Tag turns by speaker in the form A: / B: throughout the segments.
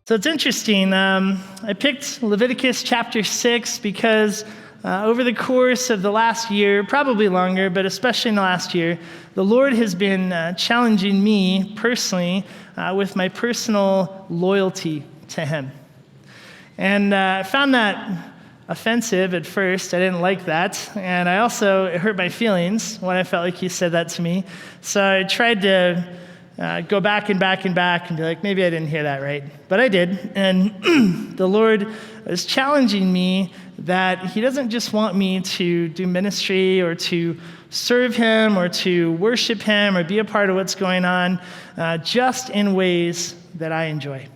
A: So it's interesting. I picked Leviticus chapter 6 because over the course of the last year, probably longer, but especially in the last year, the Lord has been challenging me personally with my personal loyalty to Him. And I found that offensive at first. I didn't like that. And I also, it hurt my feelings when I felt like He said that to me. So I tried to go back and be like, maybe I didn't hear that right. But I did. And the Lord is challenging me that He doesn't just want me to do ministry or to serve Him or to worship Him or be a part of what's going on just in ways that I enjoy.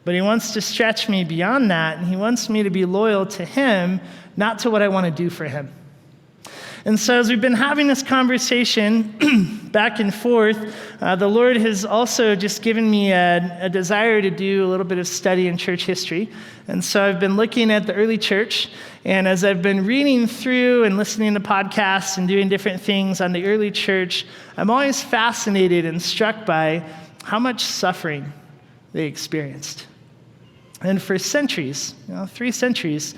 A: But He wants to stretch me beyond that, and He wants me to be loyal to Him, not to what I want to do for Him. And so as we've been having this conversation back and forth, the Lord has also just given me a desire to do a little bit of study in church history. And so I've been looking at the early church, and as I've been reading through and listening to podcasts and doing different things on the early church, I'm always fascinated and struck by how much suffering they experienced. And for centuries, 3 centuries,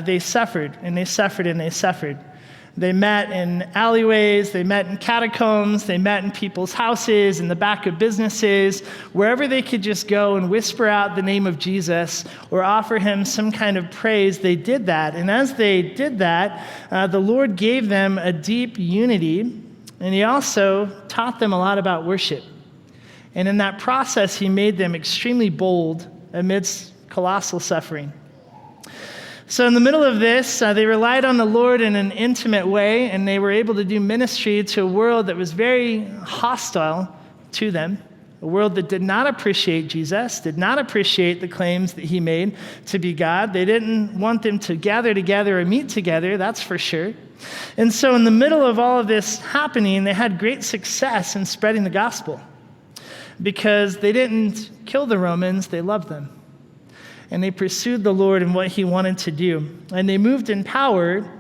A: they suffered, and they suffered, and they suffered. They met in alleyways, they met in catacombs, they met in people's houses, in the back of businesses, wherever they could just go and whisper out the name of Jesus or offer Him some kind of praise, they did that. And as they did that, the Lord gave them a deep unity, and He also taught them a lot about worship. And in that process, He made them extremely bold amidst colossal suffering. So in the middle of this, they relied on the Lord in an intimate way, and they were able to do ministry to a world that was very hostile to them, a world that did not appreciate Jesus, did not appreciate the claims that He made to be God. They didn't want them to gather together or meet together, that's for sure. And so in the middle of all of this happening, they had great success in spreading the gospel because they didn't kill the Romans, they loved them. And they pursued the Lord and what He wanted to do. And they moved in power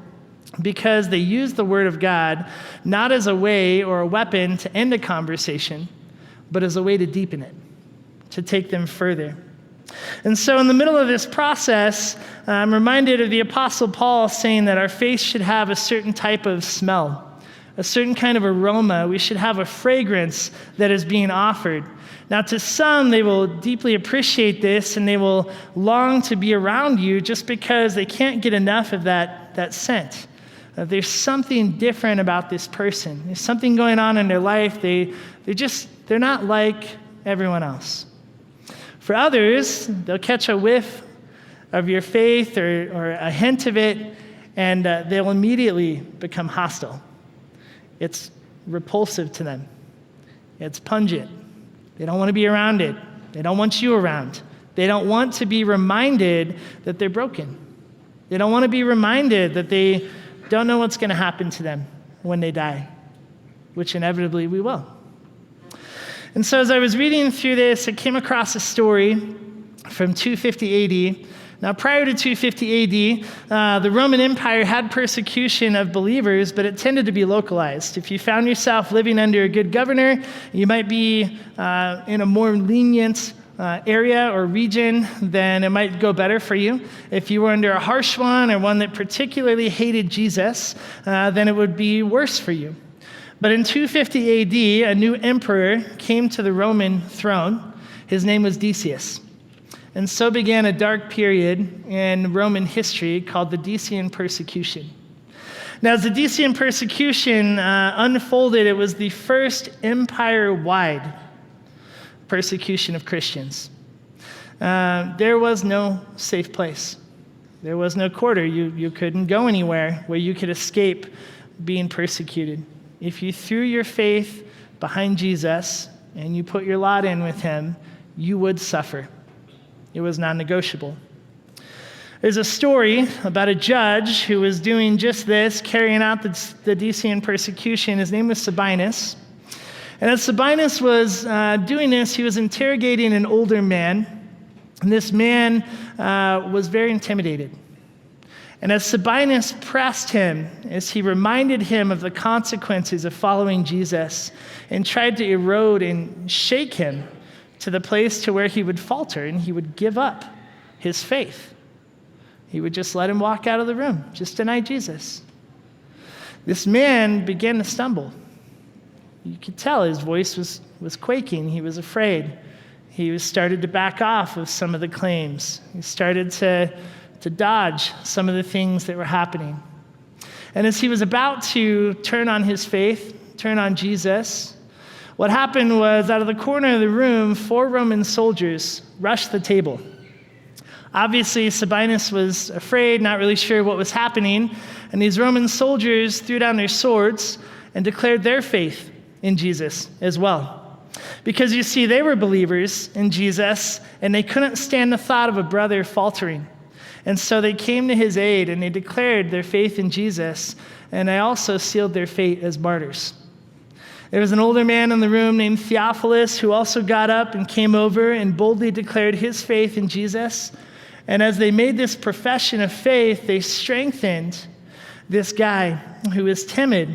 A: because they used the Word of God not as a way or a weapon to end a conversation, but as a way to deepen it, to take them further. And so in the middle of this process, I'm reminded of the Apostle Paul saying that our faith should have a certain type of smell, a certain kind of aroma. We should have a fragrance that is being offered. Now, to some, they will deeply appreciate this, and they will long to be around you just because they can't get enough of that scent. There's something different about this person. There's something going on in their life. They're not like everyone else. For others, they'll catch a whiff of your faith or a hint of it, and they'll immediately become hostile. It's repulsive to them. It's pungent. They don't want to be around it. They don't want you around. They don't want to be reminded that they're broken. They don't want to be reminded that they don't know what's going to happen to them when they die, which inevitably we will. And so as I was reading through this, I came across a story from 250 AD. Now, prior to 250 AD, the Roman Empire had persecution of believers, but it tended to be localized. If you found yourself living under a good governor, you might be in a more lenient area or region, then it might go better for you. If you were under a harsh one or one that particularly hated Jesus, then it would be worse for you. But in 250 AD, a new emperor came to the Roman throne. His name was Decius. And so began a dark period in Roman history called the Decian persecution. Now, as the Decian persecution unfolded, it was the first empire-wide persecution of Christians. There was no safe place. There was no quarter. You couldn't go anywhere where you could escape being persecuted. If you threw your faith behind Jesus and you put your lot in with Him, you would suffer. It was non-negotiable. There's a story about a judge who was doing just this, carrying out the Decian persecution. His name was Sabinus. And as Sabinus was doing this, he was interrogating an older man. And this man was very intimidated. And as Sabinus pressed him, as he reminded him of the consequences of following Jesus and tried to erode and shake him to the place to where he would falter and he would give up his faith. He would just let him walk out of the room, just deny Jesus. This man began to stumble. You could tell his voice was quaking. He was afraid. He started to back off of some of the claims. He started to dodge some of the things that were happening. And as he was about to turn on his faith, turn on Jesus, what happened was, out of the corner of the room, 4 Roman soldiers rushed the table. Obviously, Sabinus was afraid, not really sure what was happening, and these Roman soldiers threw down their swords and declared their faith in Jesus as well. Because you see, they were believers in Jesus, and they couldn't stand the thought of a brother faltering. And so they came to his aid, and they declared their faith in Jesus, and they also sealed their fate as martyrs. There was an older man in the room named Theophilus who also got up and came over and boldly declared his faith in Jesus. And as they made this profession of faith, they strengthened this guy who was timid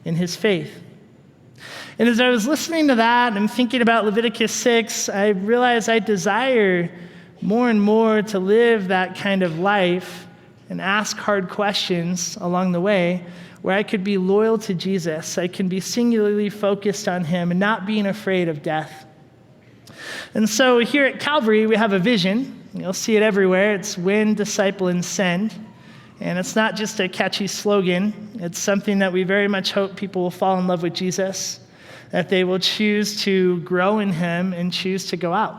A: in his faith. And as I was listening to that and thinking about Leviticus 6, I realized I desire more and more to live that kind of life and ask hard questions along the way, where I could be loyal to Jesus. I can be singularly focused on him and not being afraid of death. And so here at Calvary, we have a vision. You'll see it everywhere. It's win, disciple, and send. And it's not just a catchy slogan. It's something that we very much hope people will fall in love with Jesus, that they will choose to grow in him and choose to go out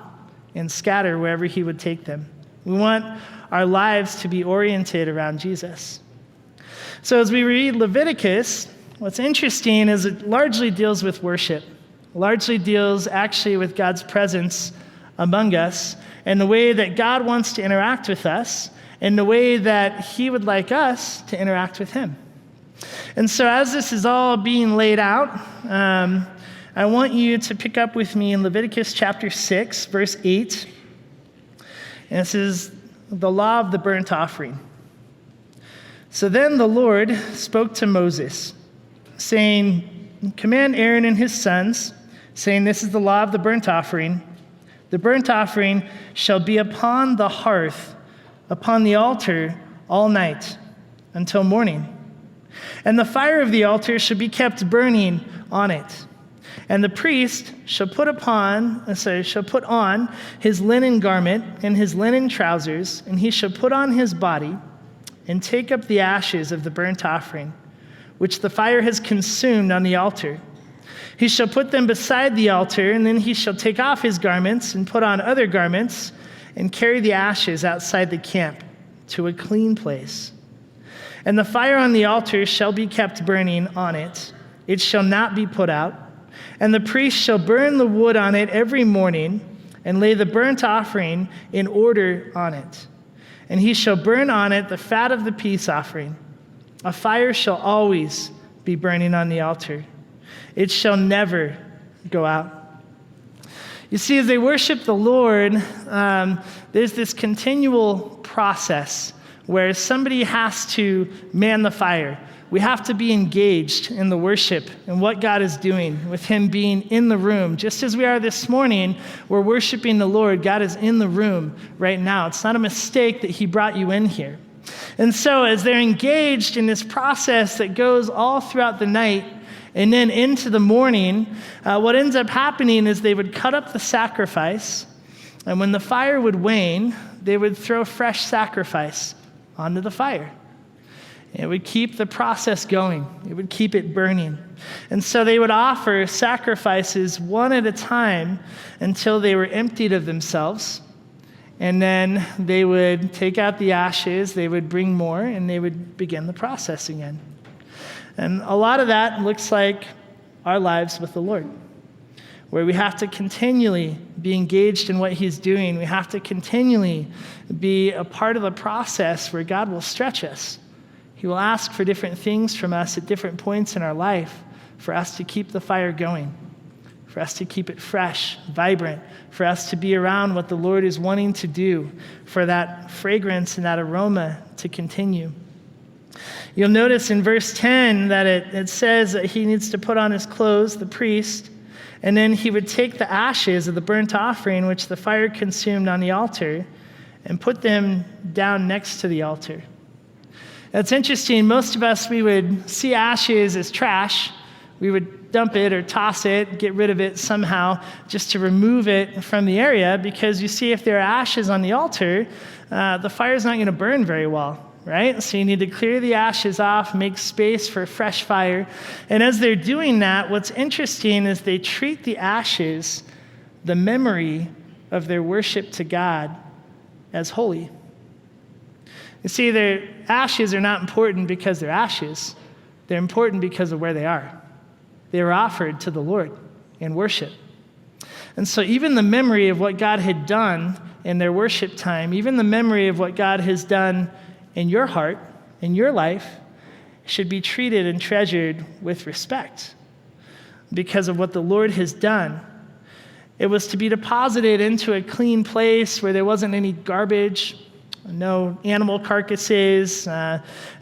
A: and scatter wherever he would take them. We want our lives to be oriented around Jesus. So as we read Leviticus, what's interesting is it largely deals with worship. Largely deals actually with God's presence among us and the way that God wants to interact with us and the way that he would like us to interact with him. And so as this is all being laid out, I want you to pick up with me in Leviticus chapter 6, verse 8. And this is the law of the burnt offering. So then the Lord spoke to Moses, saying, command Aaron and his sons, saying, this is the law of the burnt offering. The burnt offering shall be upon the hearth, upon the altar, all night, until morning. And the fire of the altar shall be kept burning on it. And the priest shall put on his linen garment and his linen trousers, and he shall put on his body and take up the ashes of the burnt offering, which the fire has consumed on the altar. He shall put them beside the altar, and then he shall take off his garments and put on other garments and carry the ashes outside the camp to a clean place. And the fire on the altar shall be kept burning on it. It shall not be put out. And the priest shall burn the wood on it every morning and lay the burnt offering in order on it. And he shall burn on it the fat of the peace offering. A fire shall always be burning on the altar. It shall never go out. You see, as they worship the Lord, there's this continual process where somebody has to man the fire. We have to be engaged in the worship and what God is doing with him being in the room. Just as we are this morning, we're worshiping the Lord. God is in the room right now. It's not a mistake that he brought you in here. And so as they're engaged in this process that goes all throughout the night and then into the morning, what ends up happening is they would cut up the sacrifice, and when the fire would wane, they would throw fresh sacrifice onto the fire. It would keep the process going. It would keep it burning. And so they would offer sacrifices one at a time until they were emptied of themselves. And then they would take out the ashes, they would bring more, and they would begin the process again. And a lot of that looks like our lives with the Lord, where we have to continually be engaged in what he's doing. We have to continually be a part of the process where God will stretch us. He will ask for different things from us at different points in our life for us to keep the fire going, for us to keep it fresh, vibrant, for us to be around what the Lord is wanting to do, for that fragrance and that aroma to continue. You'll notice in verse 10 that it says that he needs to put on his clothes, the priest, And then he would take the ashes of the burnt offering, which the fire consumed on the altar, and put them down next to the altar. That's interesting. Most of us, we would see ashes as trash. We would dump it or toss it, get rid of it somehow, just to remove it from the area, because you see, if there are ashes on the altar, the fire's not going to burn very well. Right? So you need to clear the ashes off, make space for a fresh fire. And as they're doing that, what's interesting is they treat the ashes, the memory of their worship to God, as holy. You see, their ashes are not important because they're ashes. They're important because of where they are. They were offered to the Lord in worship. And so even the memory of what God had done in their worship time, even the memory of what God has done in your heart, in your life, should be treated and treasured with respect because of what the Lord has done. It was to be deposited into a clean place where there wasn't any garbage, no animal carcasses,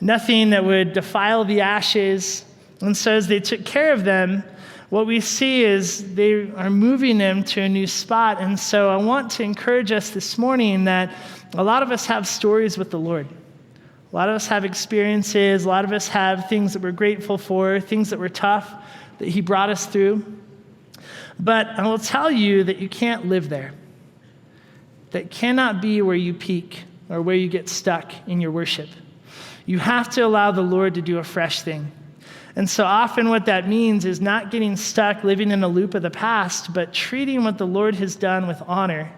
A: nothing that would defile the ashes. And so as they took care of them, what we see is they are moving them to a new spot. And so I want to encourage us this morning that a lot of us have stories with the Lord. A lot of us have experiences. A lot of us have things that we're grateful for, things that were tough that he brought us through. But I will tell you that you can't live there. That cannot be where you peak or where you get stuck in your worship. You have to allow the Lord to do a fresh thing. And so often what that means is not getting stuck living in a loop of the past, but treating what the Lord has done with honor,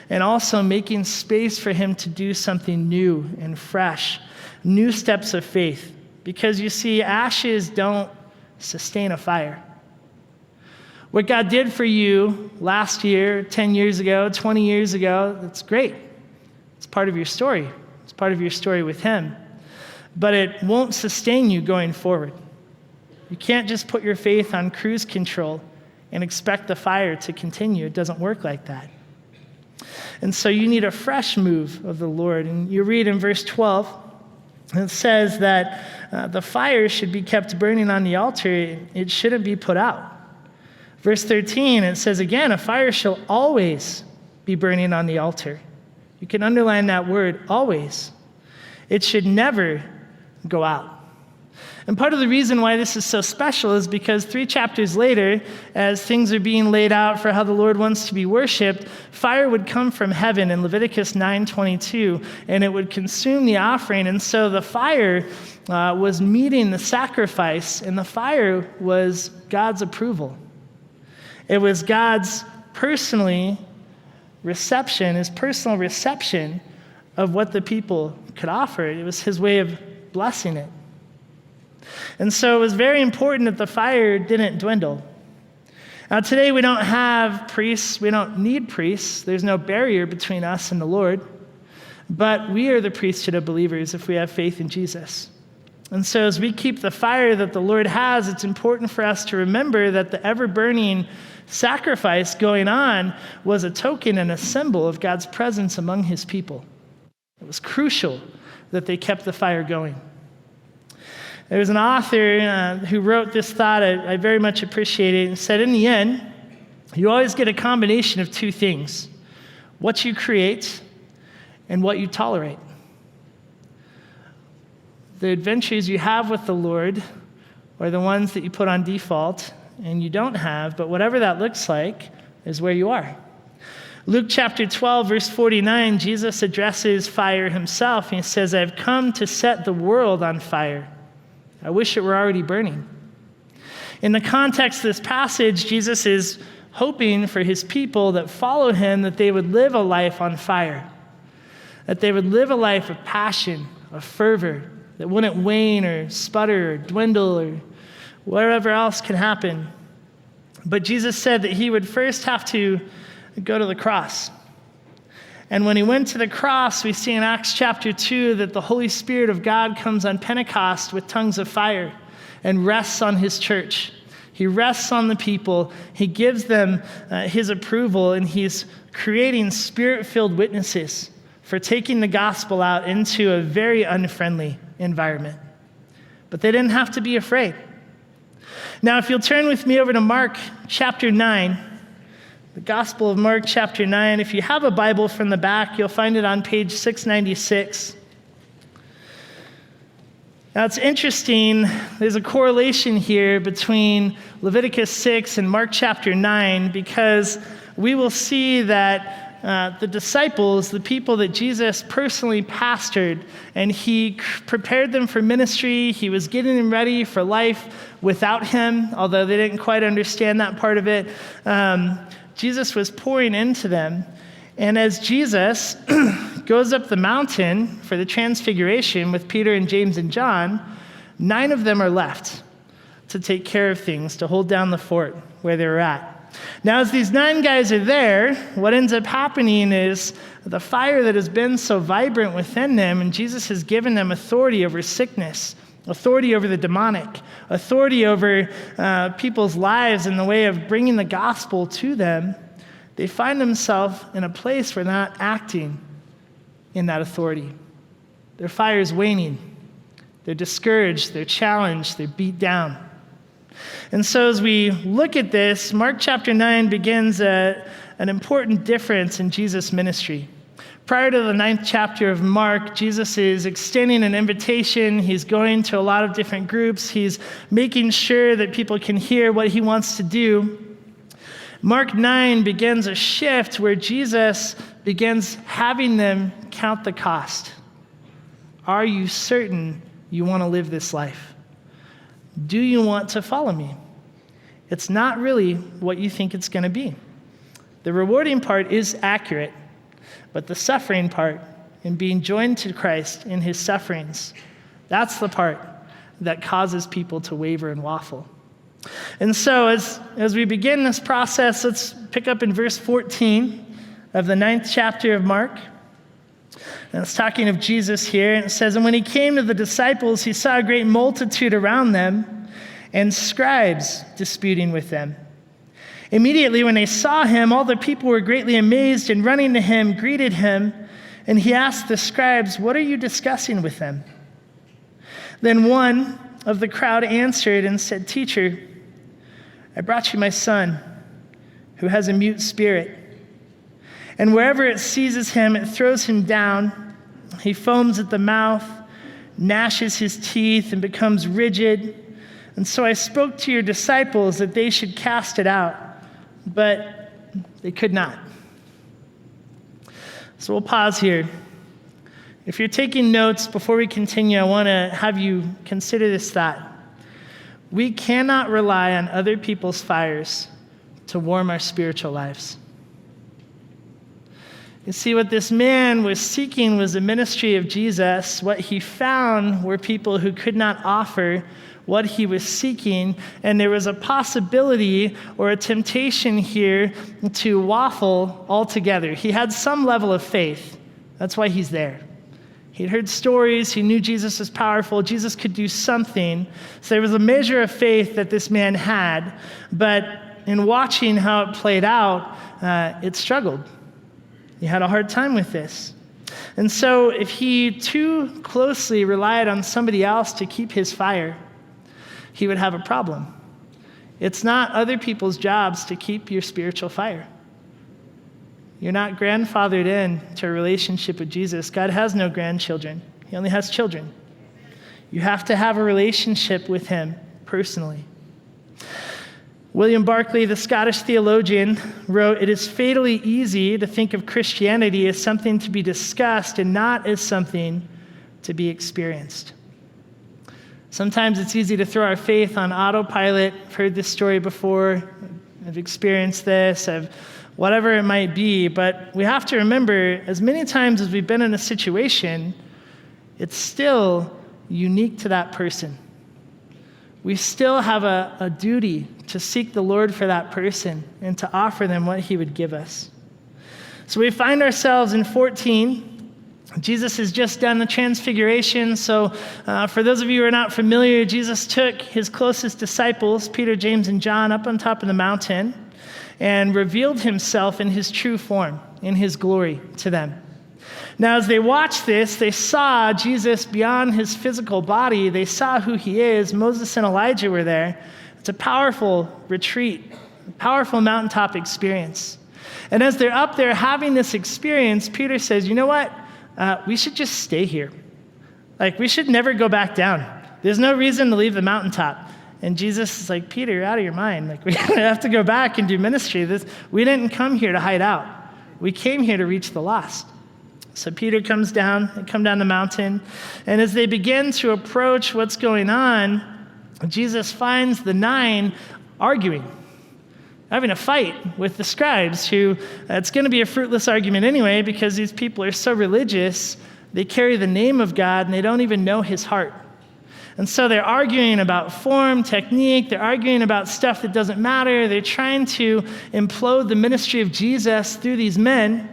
A: and also making space for him to do something new and fresh, new steps of faith. Because you see, ashes don't sustain a fire. What God did for you last year, 10 years ago, 20 years ago, that's great. It's part of your story. It's part of your story with him. But it won't sustain you going forward. You can't just put your faith on cruise control and expect the fire to continue. It doesn't work like that. And so you need a fresh move of the Lord. And you read in verse 12, it says that the fire should be kept burning on the altar. It shouldn't be put out. Verse 13, it says again, a fire shall always be burning on the altar. You can underline that word, always. It should never go out. And part of the reason why this is so special is because 3 chapters later, as things are being laid out for how the Lord wants to be worshiped, fire would come from heaven in Leviticus 9:22, and it would consume the offering. And so the fire was meeting the sacrifice, and the fire was God's approval. It was God's personal reception of what the people could offer. It was his way of blessing it. And so it was very important that the fire didn't dwindle. Now today we don't have priests. We don't need priests. There's no barrier between us and the Lord. But we are the priesthood of believers if we have faith in Jesus. And so as we keep the fire that the Lord has, it's important for us to remember that the ever-burning sacrifice going on was a token and a symbol of God's presence among his people. It was crucial that they kept the fire going. There was an author who wrote this thought I very much appreciate it, and said, in the end, you always get a combination of 2 things: what you create and what you tolerate. The adventures you have with the Lord are the ones that you put on default and you don't have, but whatever that looks like is where you are. Luke chapter 12, verse 49, Jesus addresses fire himself. He says, I've come to set the world on fire. I wish it were already burning. In the context of this passage, Jesus is hoping for his people that follow him that they would live a life on fire, that they would live a life of passion, of fervor, that wouldn't wane or sputter or dwindle or whatever else can happen. But Jesus said that he would first have to go to the cross. And when he went to the cross, we see in Acts chapter 2 that the Holy Spirit of God comes on Pentecost with tongues of fire and rests on his church. He rests on the people. He gives them his approval, and he's creating spirit-filled witnesses for taking the gospel out into a very unfriendly environment. But they didn't have to be afraid. Now, if you'll turn with me over to Mark chapter 9, the Gospel of Mark chapter 9. If you have a Bible from the back, you'll find it on page 696. Now, it's interesting, there's a correlation here between Leviticus 6 and Mark chapter 9, because we will see that the disciples, the people that Jesus personally pastored, and he prepared them for ministry. He was getting them ready for life without him, although they didn't quite understand that part of it. Jesus was pouring into them. And as Jesus goes up the mountain for the transfiguration with Peter and James and John, 9 of them are left to take care of things, to hold down the fort where they were at. Now, as these 9 guys are there, what ends up happening is the fire that has been so vibrant within them, and Jesus has given them authority over sickness, authority over the demonic, authority over people's lives in the way of bringing the gospel to them. They find themselves in a place where they're not acting in that authority. Their fire is waning. They're discouraged. They're challenged. They're beat down. And so as we look at this, Mark chapter 9 begins an important difference in Jesus' ministry. Prior to the 9th chapter of Mark, Jesus is extending an invitation. He's going to a lot of different groups. He's making sure that people can hear what he wants to do. Mark 9 begins a shift where Jesus begins having them count the cost. Are you certain you want to live this life? Do you want to follow me? It's not really what you think it's going to be. The rewarding part is accurate, but the suffering part, in being joined to Christ in his sufferings, that's the part that causes people to waver and waffle. And so as we begin this process, let's pick up in verse 14 of the 9th chapter of Mark. And it's talking of Jesus here, and it says, "And when he came to the disciples, he saw a great multitude around them, and scribes disputing with them. Immediately when they saw him, all the people were greatly amazed, and running to him, greeted him. And he asked the scribes, 'What are you discussing with them?' Then one of the crowd answered and said, 'Teacher, I brought you my son, who has a mute spirit. And wherever it seizes him, it throws him down. He foams at the mouth, gnashes his teeth, and becomes rigid. And so I spoke to your disciples that they should cast it out, but they could not.'" So we'll pause here. If you're taking notes before we continue, I want to have you consider this thought. We cannot rely on other people's fires to warm our spiritual lives. You see, what this man was seeking was the ministry of Jesus. What he found were people who could not offer what he was seeking, and there was a possibility or a temptation here to waffle altogether. He had some level of faith. That's why he's there. He'd heard stories. He knew Jesus was powerful. Jesus could do something. So there was a measure of faith that this man had, but in watching how it played out, it struggled. He had a hard time with this. And so if he too closely relied on somebody else to keep his fire, he would have a problem. It's not other people's jobs to keep your spiritual fire. You're not grandfathered in to a relationship with Jesus. God has no grandchildren. He only has children. You have to have a relationship with him personally. William Barclay, the Scottish theologian, wrote, "It is fatally easy to think of Christianity as something to be discussed and not as something to be experienced." Sometimes it's easy to throw our faith on autopilot. I've heard this story before. I've experienced this. Whatever it might be. But we have to remember, as many times as we've been in a situation, it's still unique to that person. We still have a duty to seek the Lord for that person and to offer them what he would give us. So we find ourselves in 14. Jesus has just done the transfiguration. So for those of you who are not familiar, Jesus took his closest disciples, Peter, James, and John, up on top of the mountain and revealed himself in his true form, in his glory to them. Now, as they watched this, they saw Jesus beyond his physical body. They saw who he is. Moses and Elijah were there. It It's a powerful retreat, a powerful mountaintop experience. And as they're up there having this experience, Peter says, you know what? We should just stay here. Like, we should never go back down. There's no reason to leave the mountaintop. And Jesus is like, Peter, you're out of your mind. Like, we have to go back and do ministry. We didn't come here to hide out. We came here to reach the lost. So Peter comes down, they come down the mountain, and as they begin to approach what's going on, Jesus finds the 9 arguing, having a fight with the scribes, who, it's going to be a fruitless argument anyway, because these people are so religious, they carry the name of God, and they don't even know his heart. And so they're arguing about form, technique, they're arguing about stuff that doesn't matter, they're trying to implode the ministry of Jesus through these men.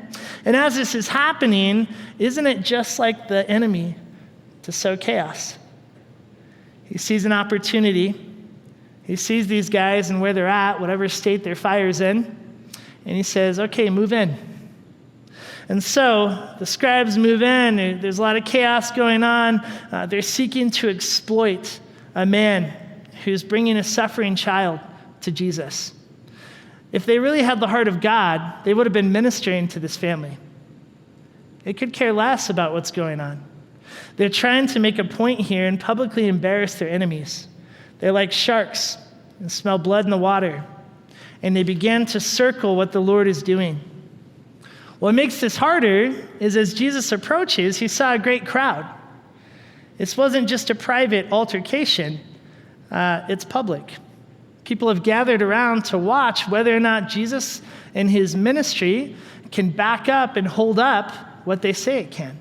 A: And as this is happening, isn't it just like the enemy to sow chaos? He sees an opportunity. He sees these guys and where they're at, whatever state their fire's in, and he says, okay, move in. And so the scribes move in. There's a lot of chaos going on. They're seeking to exploit a man who's bringing a suffering child to Jesus. If they really had the heart of God, they would have been ministering to this family. They could care less about what's going on. They're trying to make a point here and publicly embarrass their enemies. They're like sharks and smell blood in the water. And they begin to circle what the Lord is doing. What makes this harder is as Jesus approaches, he saw a great crowd. This wasn't just a private altercation, it's public. People have gathered around to watch whether or not Jesus and his ministry can back up and hold up what they say it can.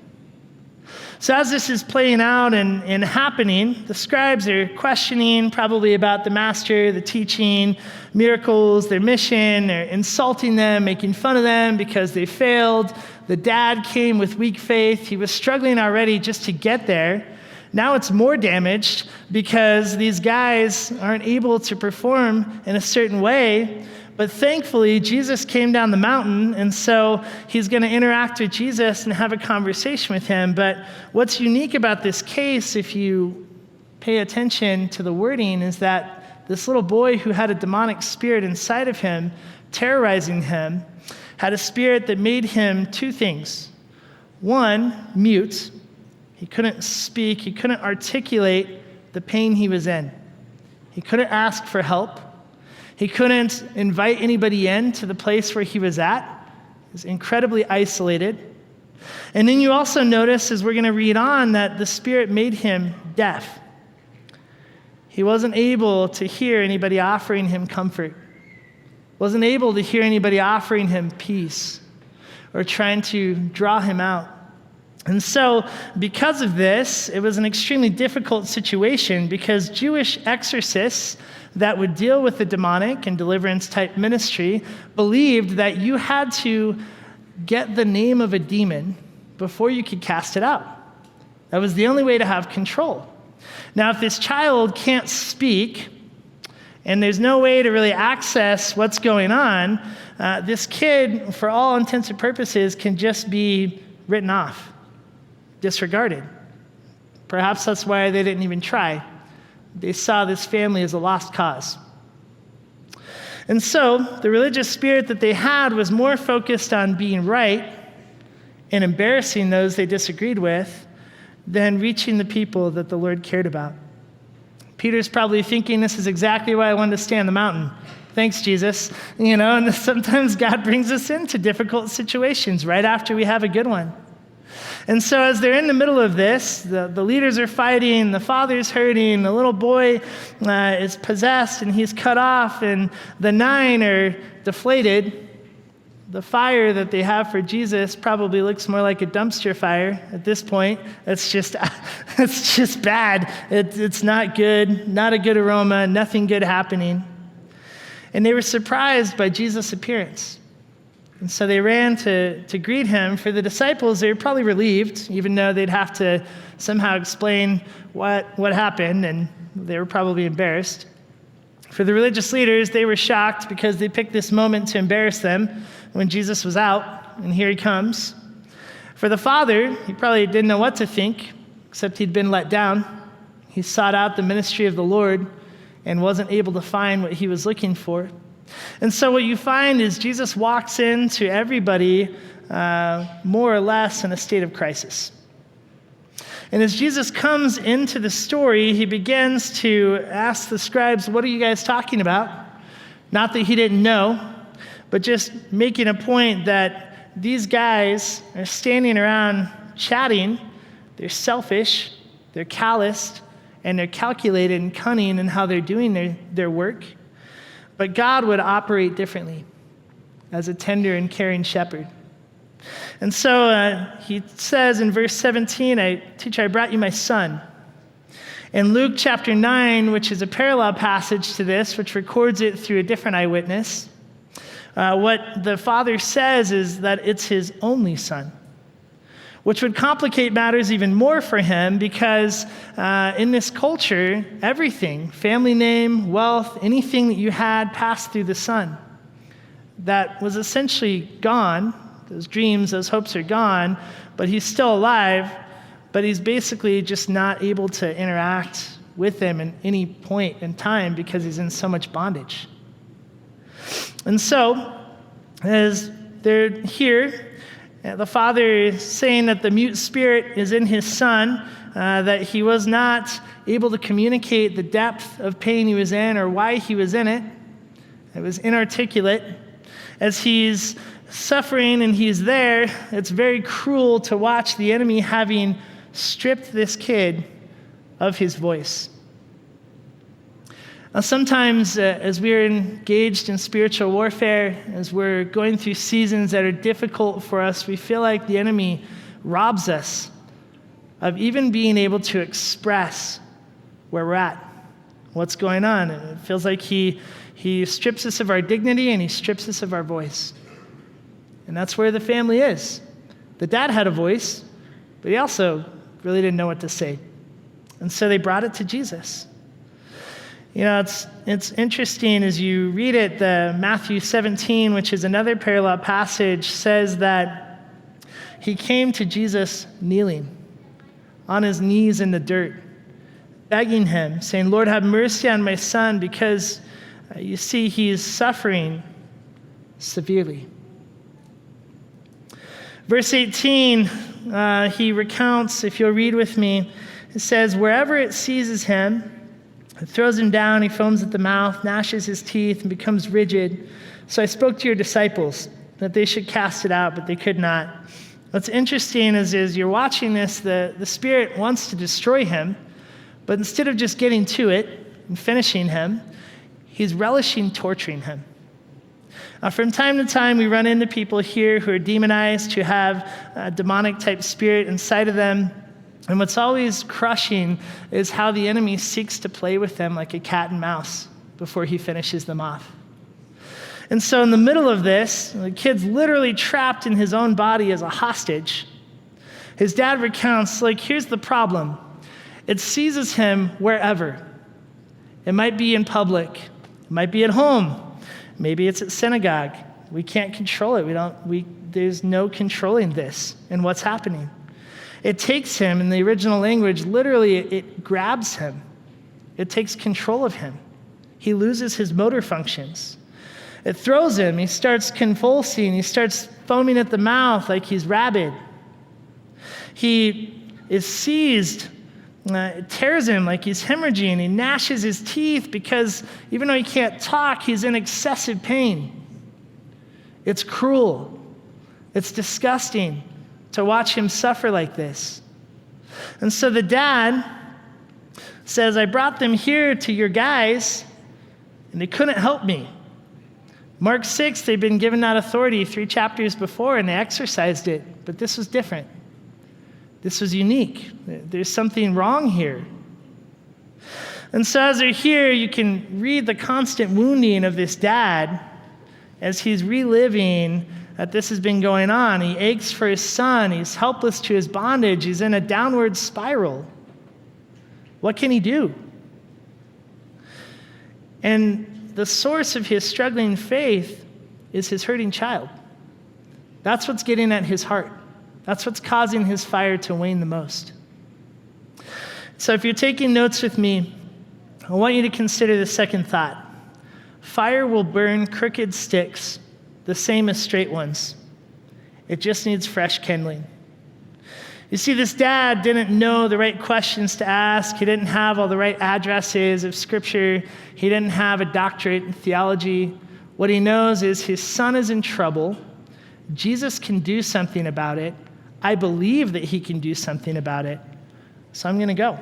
A: So as this is playing out and happening, the scribes are questioning probably about the master, the teaching, miracles, their mission. They're insulting them, making fun of them because they failed. The dad came with weak faith. He was struggling already just to get there. Now it's more damaged because these guys aren't able to perform in a certain way. But thankfully, Jesus came down the mountain, and so he's going to interact with Jesus and have a conversation with him. But what's unique about this case, if you pay attention to the wording, is that this little boy who had a demonic spirit inside of him, terrorizing him, had a spirit that made him 2 things. 1, mute. He couldn't speak. He couldn't articulate the pain he was in. He couldn't ask for help. He couldn't invite anybody in to the place where he was at. He was incredibly isolated. And then you also notice, as we're going to read on, that the Spirit made him deaf. He wasn't able to hear anybody offering him comfort. Wasn't able to hear anybody offering him peace or trying to draw him out. And so, because of this, it was an extremely difficult situation because Jewish exorcists that would deal with the demonic and deliverance type ministry believed that you had to get the name of a demon before you could cast it out. That was the only way to have control. Now, if this child can't speak and there's no way to really access what's going on, this kid, for all intents and purposes, can just be written off, disregarded. Perhaps that's why they didn't even try. They saw this family as a lost cause. And so the religious spirit that they had was more focused on being right and embarrassing those they disagreed with than reaching the people that the Lord cared about. Peter's probably thinking, this is exactly why I wanted to stay on the mountain. Thanks, Jesus. And sometimes God brings us into difficult situations right after we have a good one. And so as they're in the middle of this, the leaders are fighting, the father's hurting, the little boy is possessed and he's cut off, and the 9 are deflated. The fire that they have for Jesus probably looks more like a dumpster fire at this point. It's just bad. It's not good, not a good aroma, nothing good happening. And they were surprised by Jesus' appearance. And so they ran to greet him. For the disciples, they were probably relieved, even though they'd have to somehow explain what happened, and they were probably embarrassed. For the religious leaders, they were shocked because they picked this moment to embarrass them when Jesus was out, and here he comes. For the father, he probably didn't know what to think, except he'd been let down. He sought out the ministry of the Lord, and wasn't able to find what he was looking for. And so what you find is Jesus walks into everybody more or less in a state of crisis. And as Jesus comes into the story, he begins to ask the scribes, what are you guys talking about? Not that he didn't know, but just making a point that these guys are standing around chatting. They're selfish, they're calloused, and they're calculated and cunning in how they're doing their work. But God would operate differently as a tender and caring shepherd. And so he says in verse 17, Teacher, I brought you my son. In Luke chapter 9, which is a parallel passage to this, which records it through a different eyewitness, what the father says is that it's his only son, which would complicate matters even more for him because in this culture, everything, family name, wealth, anything that you had passed through the son. That was essentially gone. Those dreams, those hopes are gone, but he's still alive, but he's basically just not able to interact with them at any point in time because he's in so much bondage. And so, as they're here, the father is saying that the mute spirit is in his son, that he was not able to communicate the depth of pain he was in or why he was in it. It was inarticulate. As he's suffering and he's there, it's very cruel to watch the enemy having stripped this kid of his voice. Now, sometimes as we're engaged in spiritual warfare, as we're going through seasons that are difficult for us, we feel like the enemy robs us of even being able to express where we're at, what's going on. It feels like he strips us of our dignity and he strips us of our voice. And that's where the family is. The dad had a voice, but he also really didn't know what to say. And so they brought it to Jesus. You know, it's interesting as you read it, the Matthew 17, which is another parallel passage, says that he came to Jesus kneeling on his knees in the dirt, begging him, saying, Lord, have mercy on my son, because you see he is suffering severely. Verse 18, he recounts, if you'll read with me, it says, wherever it seizes him, it throws him down, he foams at the mouth, gnashes his teeth, and becomes rigid. So I spoke to your disciples that they should cast it out, but they could not. What's interesting is you're watching this, the spirit wants to destroy him, but instead of just getting to it and finishing him, he's relishing torturing him. From time to time, we run into people here who are demonized, who have a demonic type spirit inside of them. And what's always crushing is how the enemy seeks to play with them like a cat and mouse before he finishes them off. And so in the middle of this, the kid's literally trapped in his own body as a hostage. His dad recounts, here's the problem. It seizes him wherever. It might be in public. It might be at home. Maybe it's at synagogue. We can't control it. There's no controlling this and what's happening. It takes him, in the original language, literally it grabs him. It takes control of him. He loses his motor functions. It throws him. He starts convulsing. He starts foaming at the mouth like he's rabid. He is seized. It tears him like he's hemorrhaging. He gnashes his teeth because even though he can't talk, he's in excessive pain. It's cruel. It's disgusting to watch him suffer like this. And so the dad says, I brought them here to your guys, and they couldn't help me. Mark 6, they've been given that authority 3 chapters before, and they exercised it. But this was different. This was unique. There's something wrong here. And so as they're here, you can read the constant wounding of this dad as he's reliving that this has been going on. He aches for his son. He's helpless to his bondage. He's in a downward spiral. What can he do? And the source of his struggling faith is his hurting child. That's what's getting at his heart. That's what's causing his fire to wane the most. So if you're taking notes with me, I want you to consider the second thought. Fire will burn crooked sticks, the same as straight ones. It just needs fresh kindling. You see, this dad didn't know the right questions to ask. He didn't have all the right addresses of Scripture. He didn't have a doctorate in theology. What he knows is his son is in trouble. Jesus can do something about it. I believe that he can do something about it. So I'm going to go.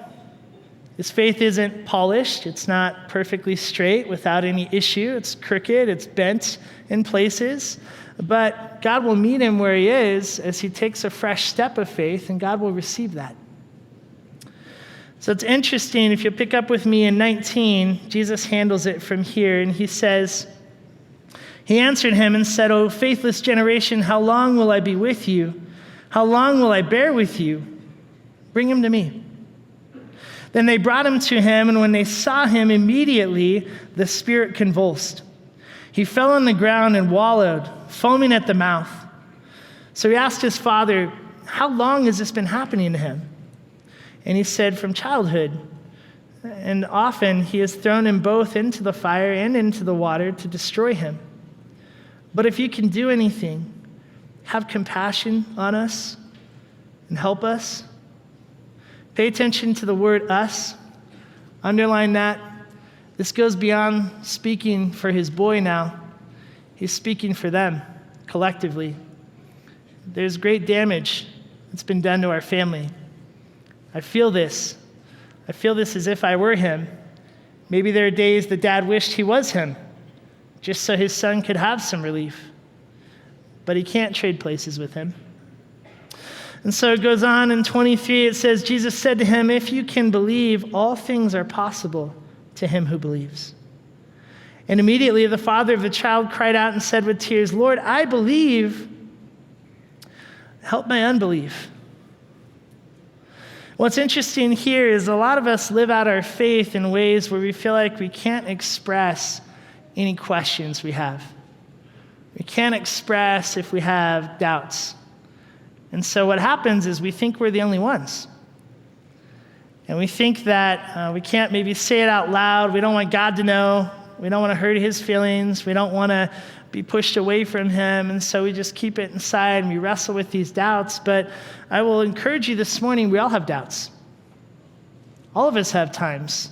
A: His faith isn't polished. It's not perfectly straight without any issue. It's crooked. It's bent in places. But God will meet him where he is as he takes a fresh step of faith, and God will receive that. So it's interesting. If you'll pick up with me in 19, Jesus handles it from here, and he says, he answered him and said, "O faithless generation, how long will I be with you? How long will I bear with you? Bring him to me." Then they brought him to him, and when they saw him, immediately the spirit convulsed. He fell on the ground and wallowed, foaming at the mouth. So he asked his father, "How long has this been happening to him?" And he said, "From childhood. And often he has thrown him both into the fire and into the water to destroy him. But if you can do anything, have compassion on us and help us." Pay attention to the word "us." Underline that. This goes beyond speaking for his boy now. He's speaking for them collectively. There's great damage that's been done to our family. I feel this. I feel this as if I were him. Maybe there are days that dad wished he was him, just so his son could have some relief. But he can't trade places with him. And so it goes on in 23, it says, Jesus said to him, "If you can believe, all things are possible to him who believes." And immediately the father of the child cried out and said with tears, "Lord, I believe. Help my unbelief." What's interesting here is a lot of us live out our faith in ways where we feel like we can't express any questions we have. We can't express if we have doubts. And so what happens is we think we're the only ones. And we think that we can't maybe say it out loud. We don't want God to know. We don't want to hurt his feelings. We don't want to be pushed away from him. And so we just keep it inside and we wrestle with these doubts. But I will encourage you this morning, we all have doubts. All of us have times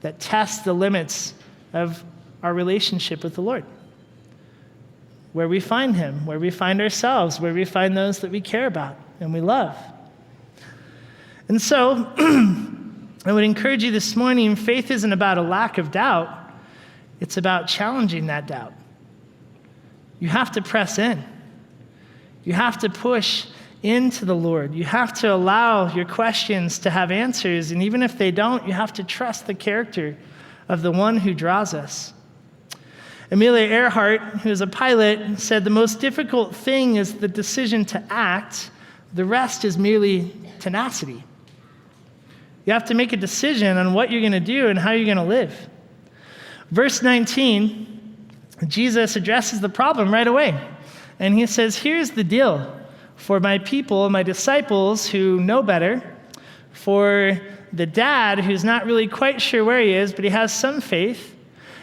A: that test the limits of our relationship with the Lord. Where we find him, where we find ourselves, where we find those that we care about and we love. And so I would encourage you this morning, faith isn't about a lack of doubt. It's about challenging that doubt. You have to press in. You have to push into the Lord. You have to allow your questions to have answers. And even if they don't, you have to trust the character of the one who draws us. Amelia Earhart, who is a pilot, said the most difficult thing is the decision to act. The rest is merely tenacity. You have to make a decision on what you're going to do and how you're going to live. Verse 19, Jesus addresses the problem right away. And he says, "Here's the deal. For my people, my disciples who know better, for the dad who's not really quite sure where he is, but he has some faith,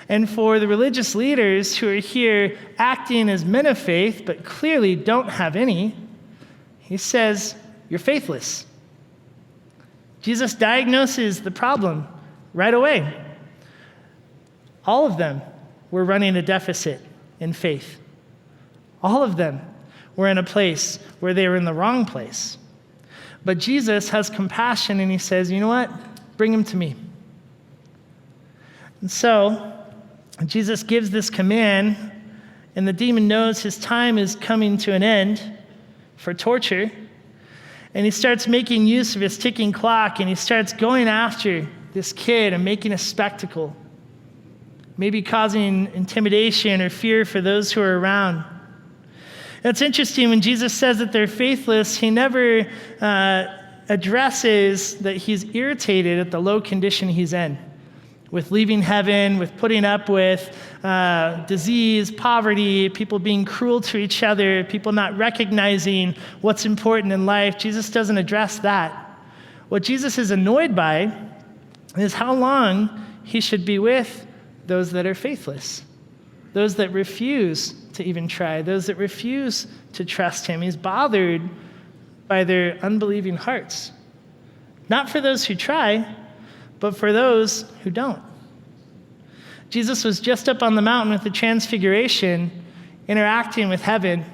A: and for the religious leaders who are here acting as men of faith, but clearly don't have any," he says, "You're faithless." Jesus diagnoses the problem right away. All of them were running a deficit in faith. All of them were in a place where they were in the wrong place. But Jesus has compassion and he says, "You know what? Bring him to me." And so Jesus gives this command, and the demon knows his time is coming to an end for torture. And he starts making use of his ticking clock, and he starts going after this kid and making a spectacle, maybe causing intimidation or fear for those who are around. It's interesting, when Jesus says that they're faithless, he never addresses that he's irritated at the low condition he's in, with leaving heaven, with putting up with disease, poverty, people being cruel to each other, people not recognizing what's important in life. Jesus doesn't address that. What Jesus is annoyed by is how long he should be with those that are faithless, those that refuse to even try, those that refuse to trust him. He's bothered by their unbelieving hearts. Not for those who try, but for those who don't. Jesus was just up on the mountain with the transfiguration, interacting with heaven.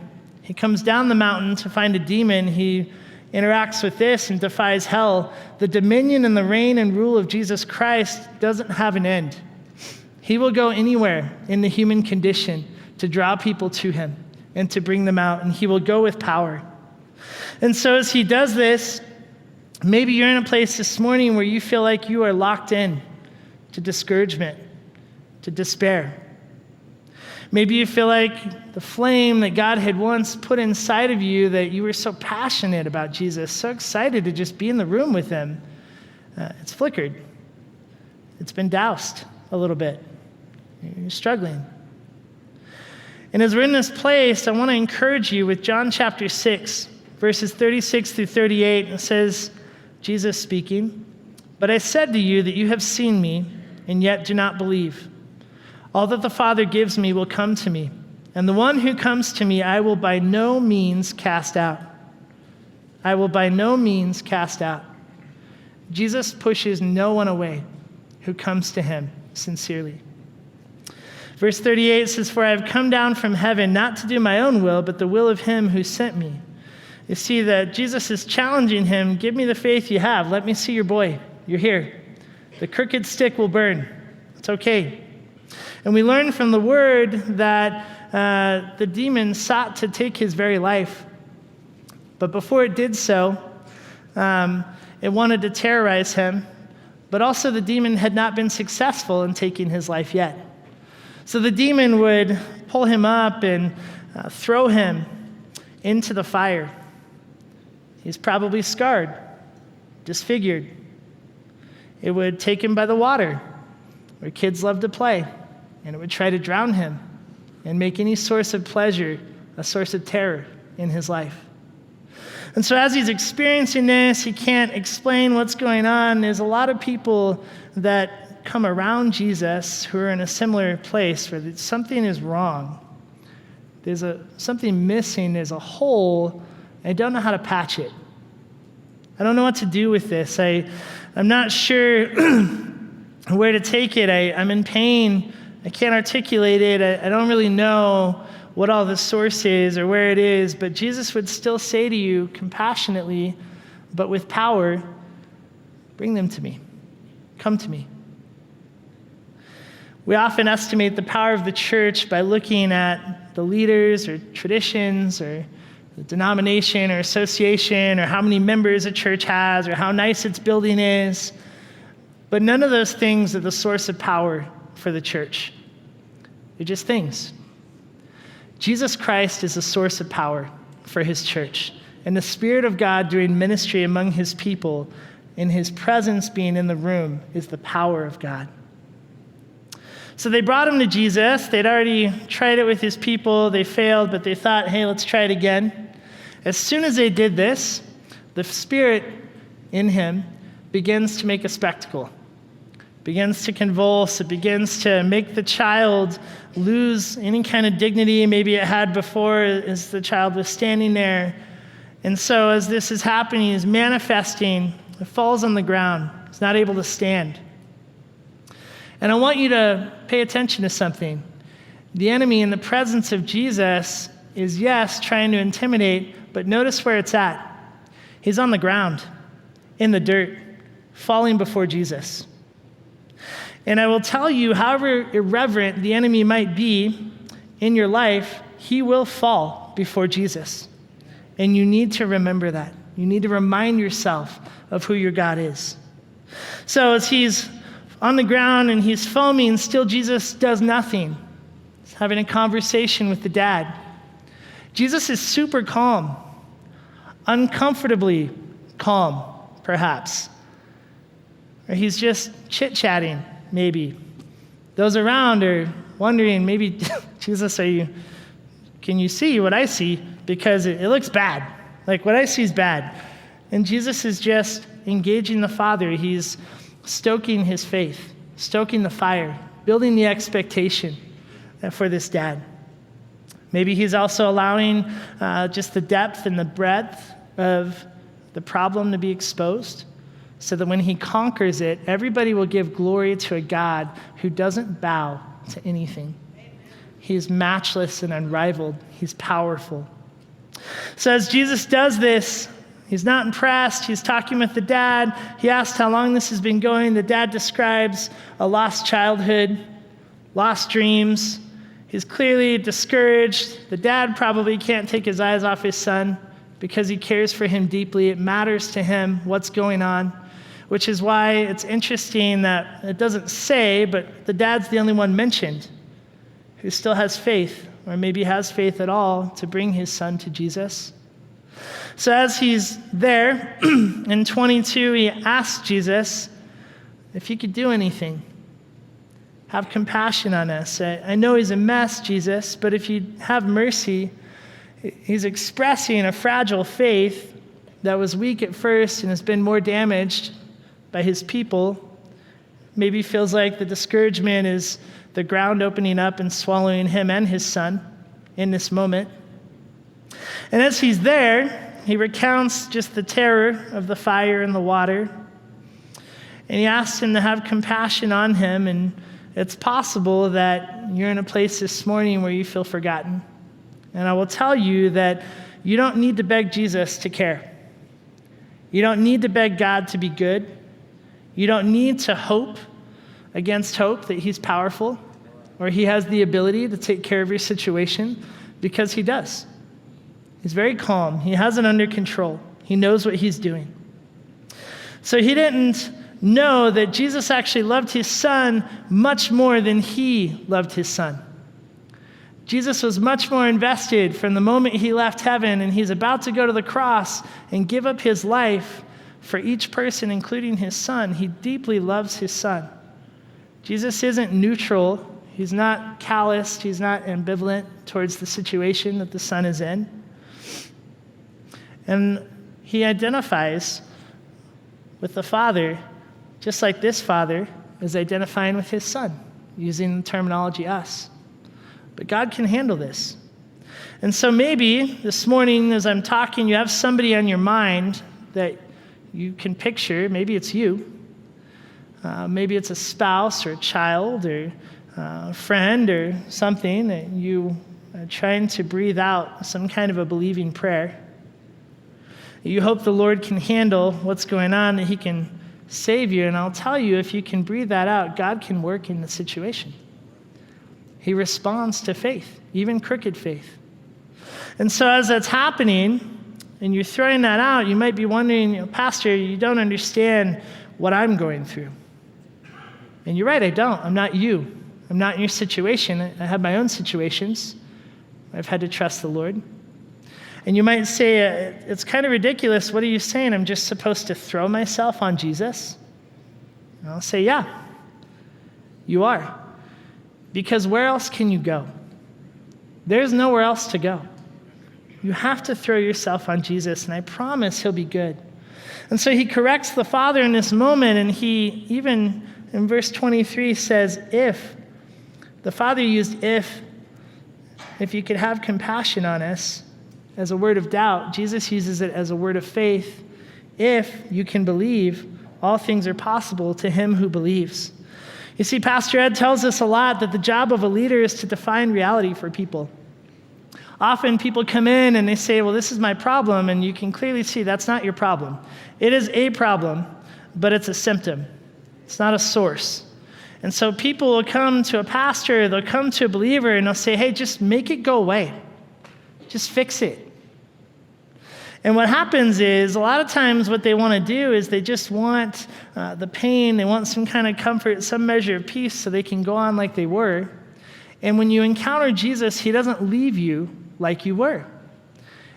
A: He comes down the mountain to find a demon. He interacts with this and defies hell. The dominion and the reign and rule of Jesus Christ doesn't have an end. He will go anywhere in the human condition to draw people to him and to bring them out, and he will go with power. And so as he does this, maybe you're in a place this morning where you feel like you are locked in to discouragement, to despair. Maybe you feel like the flame that God had once put inside of you, that you were so passionate about Jesus, so excited to just be in the room with him, it's flickered. It's been doused a little bit. You're struggling. And as we're in this place, I want to encourage you with John chapter 6, verses 36 through 38. It says, Jesus speaking, "But I said to you that you have seen me, and yet do not believe. All that the Father gives me will come to me, and the one who comes to me I will by no means cast out." I will by no means cast out. Jesus pushes no one away who comes to him sincerely. Verse 38 says, "For I have come down from heaven not to do my own will, but the will of him who sent me." You see that Jesus is challenging him, give me the faith you have. Let me see your boy. You're here. The crooked stick will burn. It's okay. And we learn from the word that the demon sought to take his very life. But before it did so, it wanted to terrorize him. But also the demon had not been successful in taking his life yet. So the demon would pull him up and throw him into the fire. He's probably scarred, disfigured. It would take him by the water, where kids love to play, and it would try to drown him and make any source of pleasure a source of terror in his life. And so as he's experiencing this, he can't explain what's going on. There's a lot of people that come around Jesus who are in a similar place where something is wrong. There's something missing. There's a hole. I don't know how to patch it. I don't know what to do with this. I'm not sure where to take it. I'm in pain. I can't articulate it. I don't really know what all the source is or where it is, but Jesus would still say to you compassionately, but with power, bring them to me. Come to me. We often estimate the power of the church by looking at the leaders or traditions or the denomination or association or how many members a church has or how nice its building is. But none of those things are the source of power for the church. They're just things. Jesus Christ is the source of power for his church. And the Spirit of God doing ministry among his people, in his presence being in the room, is the power of God. So they brought him to Jesus. They'd already tried it with his people. They failed, but they thought, hey, let's try it again. As soon as they did this, the Spirit in him begins to make a spectacle, begins to convulse. It begins to make the child lose any kind of dignity maybe it had before as the child was standing there. And so as this is happening, he's manifesting. It falls on the ground. He's not able to stand. And I want you to pay attention to something. The enemy in the presence of Jesus is, yes, trying to intimidate, but notice where it's at. He's on the ground, in the dirt, falling before Jesus. And I will tell you, however irreverent the enemy might be in your life, he will fall before Jesus. And you need to remember that. You need to remind yourself of who your God is. So as he's on the ground and he's foaming, still Jesus does nothing. He's having a conversation with the dad. Jesus is super calm, uncomfortably calm, perhaps. Or he's just chit-chatting, maybe. Those around are wondering, maybe, Jesus, can you see what I see? Because it looks bad. Like what I see is bad. And Jesus is just engaging the Father. He's stoking his faith stoking the fire, building the expectation for this dad. Maybe he's also allowing just the depth and the breadth of the problem to be exposed so that when he conquers it, everybody will give glory to a God who doesn't bow to anything. He is matchless and unrivaled. He's powerful. So as Jesus does this, he's not impressed. He's talking with the dad. He asks how long this has been going. The dad describes a lost childhood, lost dreams. He's clearly discouraged. The dad probably can't take his eyes off his son because he cares for him deeply. It matters to him what's going on, which is why it's interesting that it doesn't say, but the dad's the only one mentioned who still has faith, or maybe has faith at all, to bring his son to Jesus. So as he's there, in 22, he asks Jesus if he could do anything. Have compassion on us. I know he's a mess, Jesus, but if you have mercy, he's expressing a fragile faith that was weak at first and has been more damaged by his people. Maybe feels like the discouragement is the ground opening up and swallowing him and his son in this moment. And as he's there, he recounts just the terror of the fire and the water. And he asks him to have compassion on him. And it's possible that you're in a place this morning where you feel forgotten. And I will tell you that you don't need to beg Jesus to care. You don't need to beg God to be good. You don't need to hope against hope that he's powerful or he has the ability to take care of your situation, because he does. He's very calm. He has it under control. He knows what he's doing. So he didn't know that Jesus actually loved his son much more than he loved his son. Jesus was much more invested from the moment he left heaven and he's about to go to the cross and give up his life for each person, including his son. He deeply loves his son. Jesus isn't neutral. He's not calloused. He's not ambivalent towards the situation that the son is in. And he identifies with the Father just like this Father is identifying with his son, using the terminology us. But God can handle this. And so maybe this morning as I'm talking, you have somebody on your mind that you can picture. Maybe it's you. Maybe it's a spouse or a child or a friend or something that you are trying to breathe out some kind of a believing prayer. You hope the Lord can handle what's going on, that he can save you. And I'll tell you, if you can breathe that out, God can work in the situation. He responds to faith, even crooked faith. And so as that's happening, and you're throwing that out, you might be wondering, Pastor, you don't understand what I'm going through. And you're right, I don't. I'm not you. I'm not in your situation. I have my own situations. I've had to trust the Lord. And you might say, it's kind of ridiculous. What are you saying? I'm just supposed to throw myself on Jesus? And I'll say, yeah, you are. Because where else can you go? There's nowhere else to go. You have to throw yourself on Jesus, and I promise he'll be good. And so he corrects the Father in this moment, and he even in verse 23 says, if. The Father used if you could have compassion on us, as a word of doubt. Jesus uses it as a word of faith. If you can believe, all things are possible to him who believes. You see, Pastor Ed tells us a lot that the job of a leader is to define reality for people. Often people come in and they say, well, this is my problem, and you can clearly see that's not your problem. It is a problem, but it's a symptom. It's not a source. And so people will come to a pastor, they'll come to a believer, and they'll say, hey, just make it go away. Just fix it. And what happens is, a lot of times what they want to do is they just want the pain, they want some kind of comfort, some measure of peace so they can go on like they were. And when you encounter Jesus, he doesn't leave you like you were.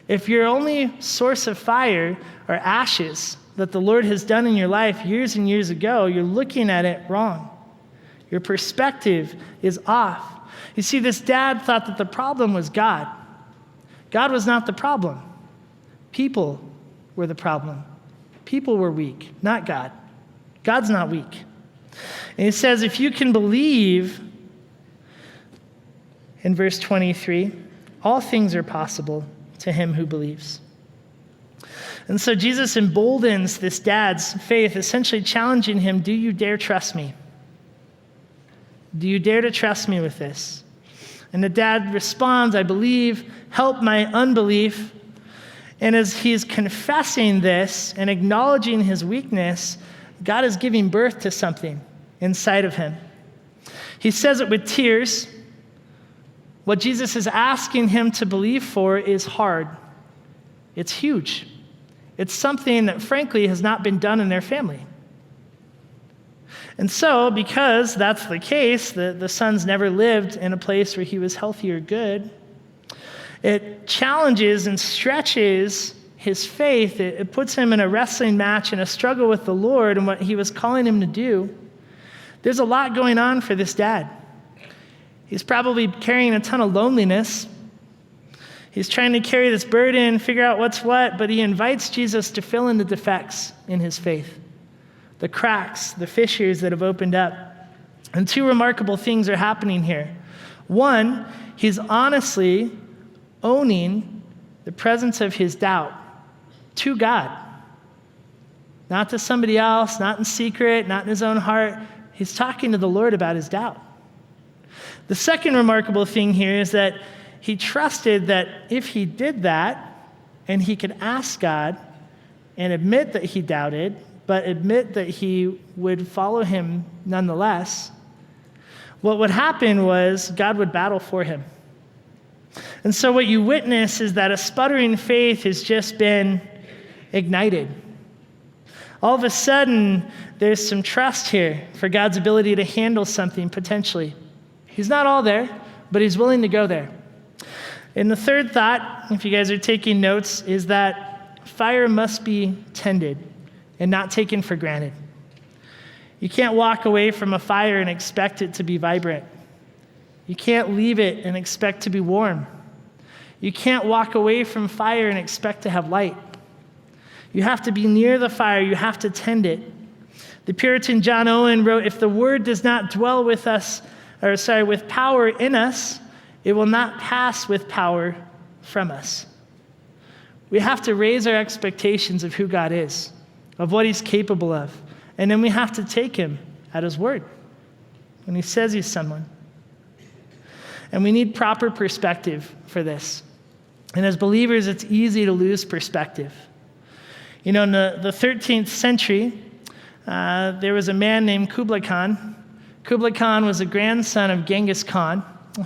A: If your only source of fire are ashes that the Lord has done in your life years and years ago, you're looking at it wrong. Your perspective is off. You see, this dad thought that the problem was God. God was not the problem. People were the problem. People were weak, not God. God's not weak. And he says, if you can believe, in verse 23, all things are possible to him who believes. And so Jesus emboldens this dad's faith, essentially challenging him, do you dare trust me? Do you dare to trust me with this? And the dad responds, I believe, help my unbelief. And as he's confessing this and acknowledging his weakness, God is giving birth to something inside of him. He says it with tears. What Jesus is asking him to believe for is hard. It's huge. It's something that, frankly, has not been done in their family. And so, because that's the case, the son's never lived in a place where he was healthy or good, it challenges and stretches his faith. It puts him in a wrestling match and a struggle with the Lord and what he was calling him to do. There's a lot going on for this dad. He's probably carrying a ton of loneliness. He's trying to carry this burden, figure out what's what, but he invites Jesus to fill in the defects in his faith, the cracks, the fissures that have opened up. And two remarkable things are happening here. One, he's honestly owning the presence of his doubt to God, not to somebody else, not in secret, not in his own heart. He's talking to the Lord about his doubt. The second remarkable thing here is that he trusted that if he did that and he could ask God and admit that he doubted, but admit that he would follow him nonetheless, what would happen was God would battle for him. And so what you witness is that a sputtering faith has just been ignited. All of a sudden, there's some trust here for God's ability to handle something potentially. He's not all there, but he's willing to go there. And the third thought, if you guys are taking notes, is that fire must be tended and not taken for granted. You can't walk away from a fire and expect it to be vibrant. You can't leave it and expect to be warm. You can't walk away from fire and expect to have light. You have to be near the fire. You have to tend it. The Puritan John Owen wrote, if the word does not dwell with power in us, it will not pass with power from us. We have to raise our expectations of who God is, of what he's capable of. And then we have to take him at his word when he says he's someone. And we need proper perspective for this. And as believers, it's easy to lose perspective. You know, in the 13th century, there was a man named Kublai Khan. Kublai Khan was a grandson of Genghis Khan,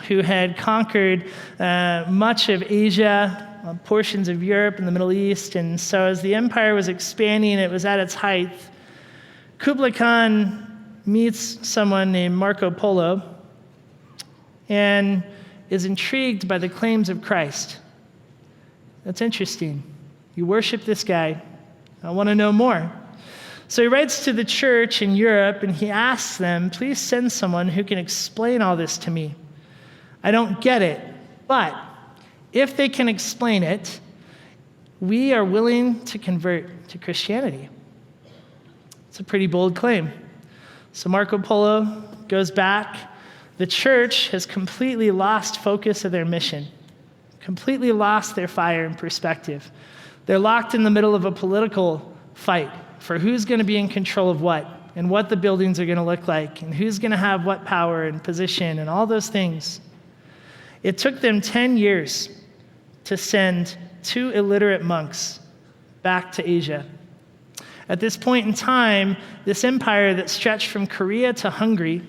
A: who had conquered much of Asia, portions of Europe and the Middle East. And so as the empire was expanding, it was at its height. Kublai Khan meets someone named Marco Polo and is intrigued by the claims of Christ. That's interesting. You worship this guy. I want to know more. So he writes to the church in Europe and he asks them, please send someone who can explain all this to me. I don't get it, but if they can explain it, we are willing to convert to Christianity. It's a pretty bold claim. So Marco Polo goes back. The church has completely lost focus of their mission, completely lost their fire and perspective. They're locked in the middle of a political fight for who's going to be in control of what and what the buildings are going to look like and who's going to have what power and position and all those things. It took them 10 years to send 2 illiterate monks back to Asia. At this point in time, this empire that stretched from Korea to Hungary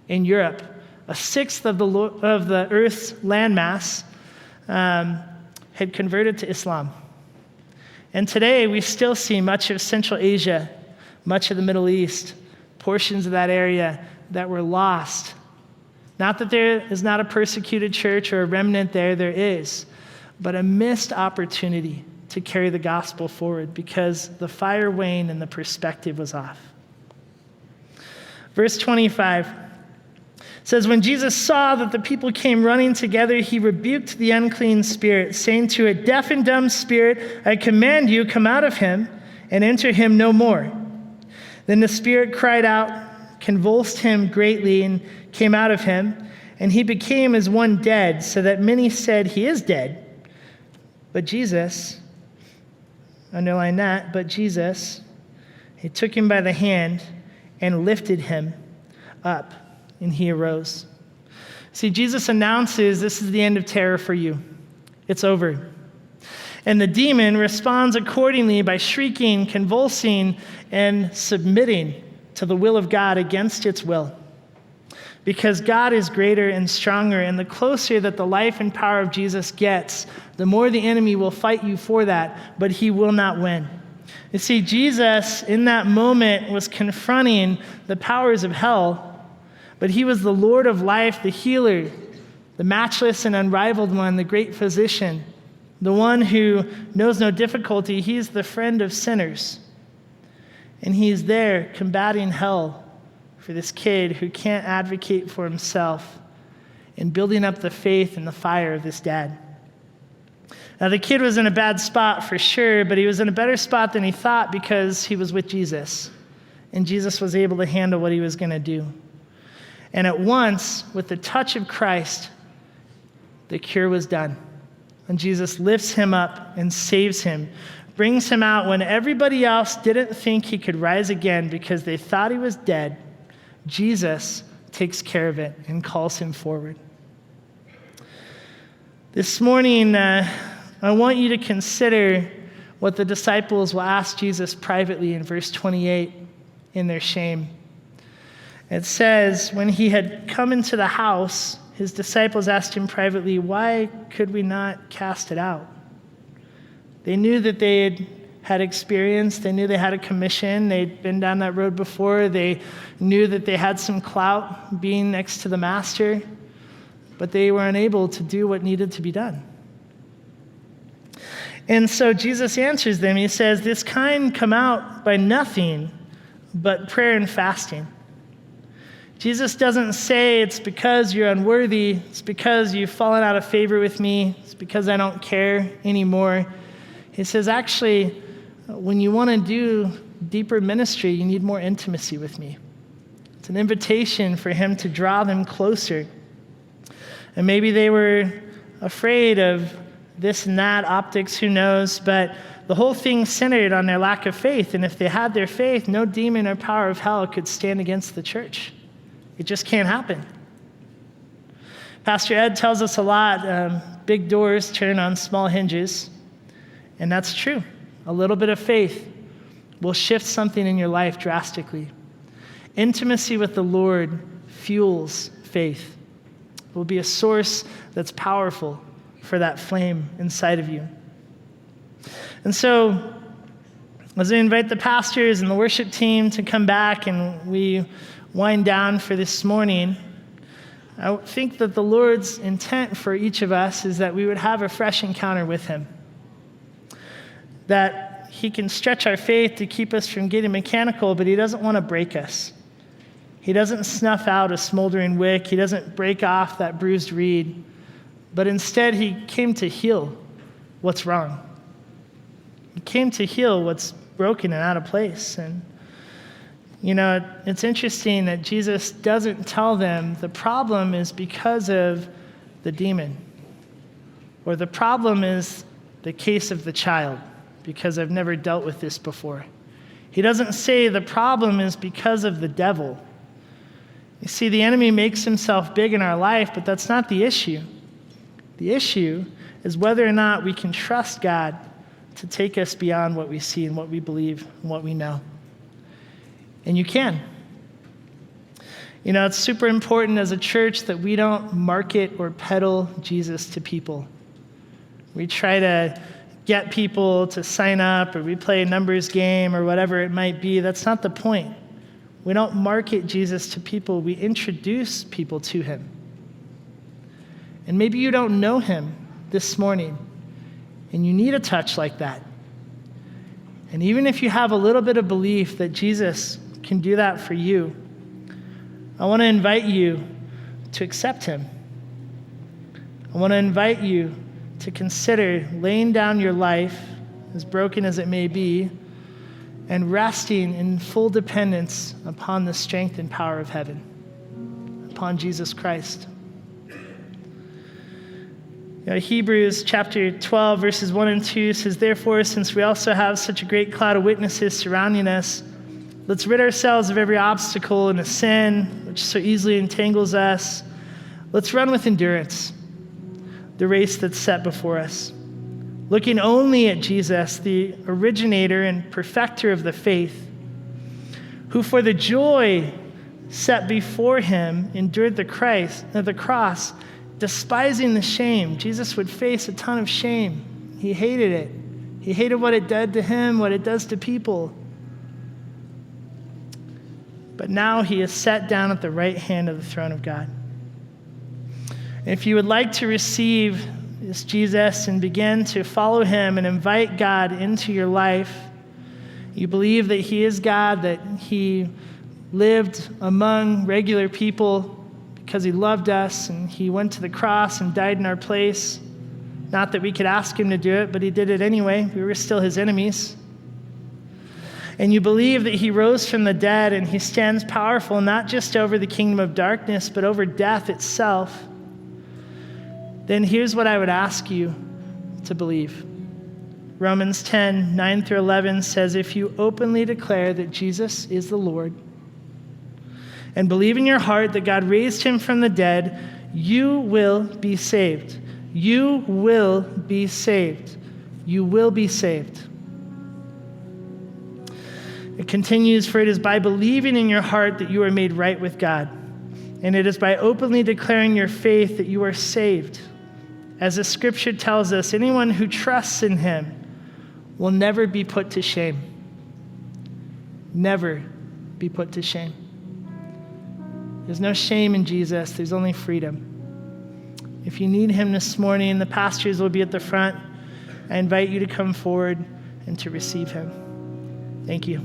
A: in Europe, a sixth of the earth's landmass, had converted to Islam. And today, we still see much of Central Asia, much of the Middle East, portions of that area that were lost. Not that there is not a persecuted church or a remnant there is, but a missed opportunity to carry the gospel forward because the fire waned and the perspective was off. Verse 25 says, when Jesus saw that the people came running together, he rebuked the unclean spirit, saying to a deaf and dumb spirit, I command you, come out of him and enter him no more. Then the spirit cried out, convulsed him greatly and came out of him, and he became as one dead, so that many said, "He is dead." But Jesus, underline that, but Jesus, he took him by the hand and lifted him up, and he arose. See, Jesus announces this is the end of terror for you. It's over. And the demon responds accordingly by shrieking, convulsing, and submitting to the will of God against its will. Because God is greater and stronger, and the closer that the life and power of Jesus gets, the more the enemy will fight you for that, but he will not win. You see, Jesus in that moment was confronting the powers of hell, but he was the Lord of life, the healer, the matchless and unrivaled one, the great physician, the one who knows no difficulty. He's the friend of sinners. And he's there combating hell for this kid who can't advocate for himself and building up the faith and the fire of this dad. Now, the kid was in a bad spot for sure, but he was in a better spot than he thought because he was with Jesus. And Jesus was able to handle what he was going to do. And at once, with the touch of Christ, the cure was done. And Jesus lifts him up and saves him, brings him out when everybody else didn't think he could rise again because they thought he was dead. Jesus takes care of it and calls him forward. This morning, I want you to consider what the disciples will ask Jesus privately in verse 28 in their shame. It says, when he had come into the house, his disciples asked him privately, "Why could we not cast it out?" They knew that they had experience. They knew they had a commission. They'd been down that road before. They knew that they had some clout being next to the master, but they were unable to do what needed to be done. And so Jesus answers them. He says, "This kind come out by nothing but prayer and fasting." Jesus doesn't say it's because you're unworthy. It's because you've fallen out of favor with me. It's because I don't care anymore. He says, actually, when you want to do deeper ministry, you need more intimacy with me. It's an invitation for him to draw them closer. And maybe they were afraid of this and that, optics, who knows, but the whole thing centered on their lack of faith. And if they had their faith, no demon or power of hell could stand against the church. It just can't happen. Pastor Ed tells us a lot, big doors turn on small hinges. And that's true. A little bit of faith will shift something in your life drastically. Intimacy with the Lord fuels faith. It will be a source that's powerful for that flame inside of you. And so, as we invite the pastors and the worship team to come back and we wind down for this morning, I think that the Lord's intent for each of us is that we would have a fresh encounter with him. That he can stretch our faith to keep us from getting mechanical, but he doesn't want to break us. He doesn't snuff out a smoldering wick. He doesn't break off that bruised reed. But instead, he came to heal what's wrong. He came to heal what's broken and out of place. And you know, it's interesting that Jesus doesn't tell them the problem is because of the demon, or the problem is the case of the child, because I've never dealt with this before. He doesn't say the problem is because of the devil. You see, the enemy makes himself big in our life, but that's not the issue. The issue is whether or not we can trust God to take us beyond what we see and what we believe and what we know. And you can. You know, it's super important as a church that we don't market or peddle Jesus to people. We try to get people to sign up, or we play a numbers game or whatever it might be. That's not the point. We don't market Jesus to people. We introduce people to him. And maybe you don't know him this morning, and you need a touch like that. And even if you have a little bit of belief that Jesus can do that for you, I want to invite you to accept him. I want to invite you to consider laying down your life, as broken as it may be, and resting in full dependence upon the strength and power of heaven, upon Jesus Christ. Hebrews chapter 12, verses 1 and 2 says, "Therefore, since we also have such a great cloud of witnesses surrounding us, let's rid ourselves of every obstacle and a sin which so easily entangles us. Let's run with endurance the race that's set before us, looking only at Jesus, the originator and perfecter of the faith, who for the joy set before him endured the cross, despising the shame." Jesus would face a ton of shame. He hated it. He hated what it did to him, what it does to people. But now he is set down at the right hand of the throne of God. If you would like to receive this Jesus and begin to follow him and invite God into your life, you believe that he is God, that he lived among regular people because he loved us and he went to the cross and died in our place. Not that we could ask him to do it, but he did it anyway. We were still his enemies. And you believe that he rose from the dead and he stands powerful not just over the kingdom of darkness, but over death itself. Then here's what I would ask you to believe. Romans 10, 9 through 11 says, "If you openly declare that Jesus is the Lord and believe in your heart that God raised him from the dead, you will be saved." You will be saved. You will be saved. It continues, "For it is by believing in your heart that you are made right with God, and it is by openly declaring your faith that you are saved. As the scripture tells us, anyone who trusts in him will never be put to shame." Never be put to shame. There's no shame in Jesus. There's only freedom. If you need him this morning, the pastors will be at the front. I invite you to come forward and to receive him. Thank you.